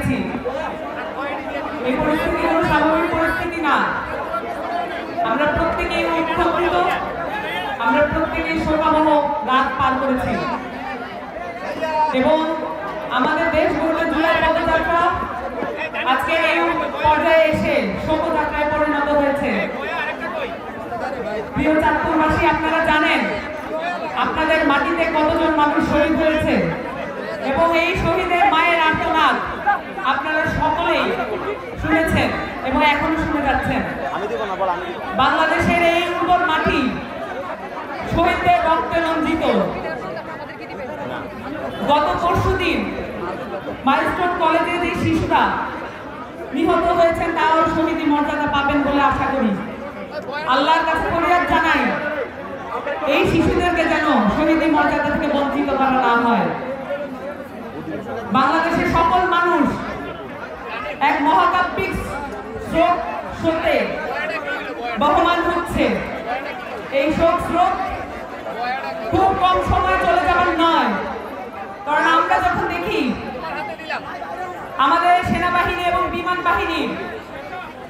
গেছি। এই পরিস্থিতি কোনো স্বাভাবিক পরিস্থিতি না। আমরা প্রত্যেকেই ঐক্যবদ্ধ, আমরা প্রত্যেকেই শোকাবহ রাত পার করেছি এবং আমাদের দেশ গড়লে জুলাই পদযাত্রা আজকে এই পর্যায়ে এসে শোভাযাত্রায় পরিণত হয়েছে। প্রিয় চাঁদপুরবাসী, আপনারা জানেন আপনাদের মাটিতে কতজন মানুষ শহীদ হয়েছে এবং এই শহীদের মায়ের আর্তনাদ আপনারা সকলেই শুনেছেন এবং এখনো শুনে যাচ্ছেন। বাংলাদেশের এই উর্বর মাটি শহীদদের রক্তে রঞ্জিত। গত পরশুদিন মাইলস্টোন কলেজে যে শিশুরা নিহত হয়েছেন তারাও শহীদি মর্যাদা পাবেন বলে আশা করি। আল্লাহর কাছে ফরিয়াদ জানাই এই শিশুদেরকে যেন শহীদি মর্যাদা থেকে বঞ্চিত করা না হয়। বাংলাদেশের সকল মানুষ এক মহাকাব্যিক শোক স্রোতে বহমান হচ্ছে। এই শোক স্রোত খুব কম সময় চলে যাবার নয়, কারণ আমরা যখন দেখি আমাদের সেনাবাহিনী এবং বিমান বাহিনীর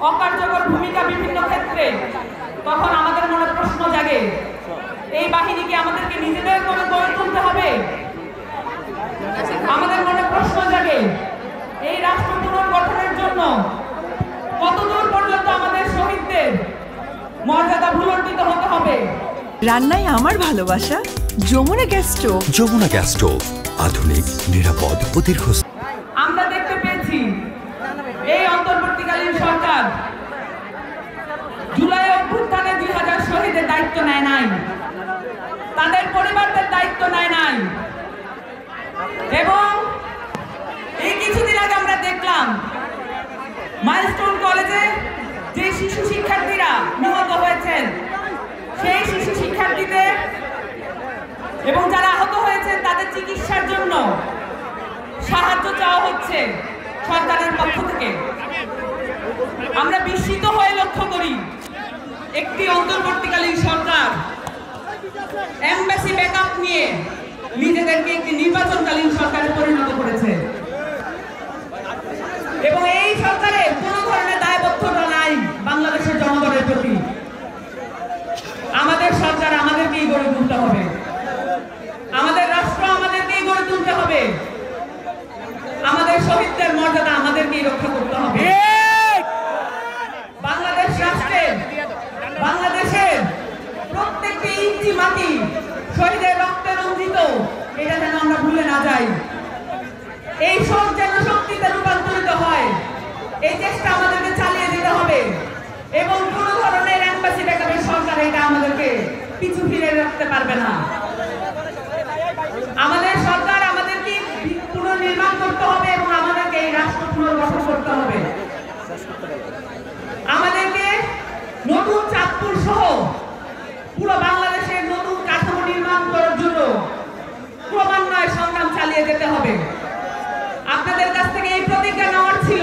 অকার্যকর ভূমিকা বিভিন্ন ক্ষেত্রে, তখন আমাদের মনে প্রশ্ন জাগে এই বাহিনীকে আমাদেরকে নিজেদের করে গড়ে তুলতে হবে। আমাদের মনে প্রশ্ন জাগে এই রাষ্ট্র পুনর্গঠনের জন্য কতদূর পর্যন্ত আমাদের শহীদদের মর্যাদা ভুলণ্ঠিত হতে হবে। রান্নায় আমার ভালোবাসা Jamuna gas stove. Jamuna gas stove, আধুনিক, নিরাপদ ও দীর্ঘস্থায়ী। আমরা দেখতে পেয়েছি এই অন্তর্বর্তীকালীন সরকার জুলাই অভ্যুত্থানে 2000 শহীদের দায়িত্ব নেয় নাই, তাদের পরিবারদের দায়িত্ব নেয় নাই এবং এই কিছুদিন আগে আমরা দেখলাম মাইলস্টোন কলেজে যে শিশু শিক্ষার্থীরা নিহত হয়েছেন সেই শিশু শিক্ষার্থীদের এবং যারা আহত হয়েছেন তাদের চিকিৎসার জন্য সাহায্য চাওয়া হচ্ছে সরকারের পক্ষ থেকে। আমরা বিস্মিত হয়ে লক্ষ্য করি একটি অন্তর্বর্তীকালীন সরকার এমবাসি ব্যাকআপ নিয়ে নিজেদেরকে একটি নির্বাচনকালীন সরকারে পরিণত করেছে এবং এই সরকারের কোনো ধরনের দায়বদ্ধতা নাই বাংলাদেশের জনগণের প্রতি। আমাদের সরকার আমাদেরকেই গড়ে তুলতে হবে, আমাদের রাষ্ট্র আমাদেরকেই গড়ে তুলতে হবে, আমাদের শহীদদের মর্যাদা আমাদেরকেই রক্ষা করতে হবে। বাংলাদেশ রাষ্ট্রের, বাংলাদেশের প্রত্যেকটি ইঞ্চি মাটি শহীদের রক্তে রঞ্জিত, এটা যেন আমরা ভুলে না যাই। এই শোক যেন শক্তিতে রূপান্তরিত হয়, এই চেষ্টা আমাদেরকে চালিয়ে যেতে হবে এবং কোন ধরনের এমবাসি ব্যাকআপের সরকার এটা আমাদেরকে পিছু ফিরে রাখতে পারবে না। আমাদের সরকার আমাদেরকে পুনর্নির্মাণ করতে হবে এবং আমাদেরকে এই রাষ্ট্র পুনর্গঠন করতে হবে। আমাদেরকে নতুন চাঁদপুর সহ পুরো বাংলাদেশের নতুন কাঠামো নির্মাণ করার জন্য ক্রমান্বয়ে সংগ্রাম চালিয়ে যেতে হবে। আপনাদের কাছ থেকে এই প্রতিজ্ঞা নেওয়ার ছিল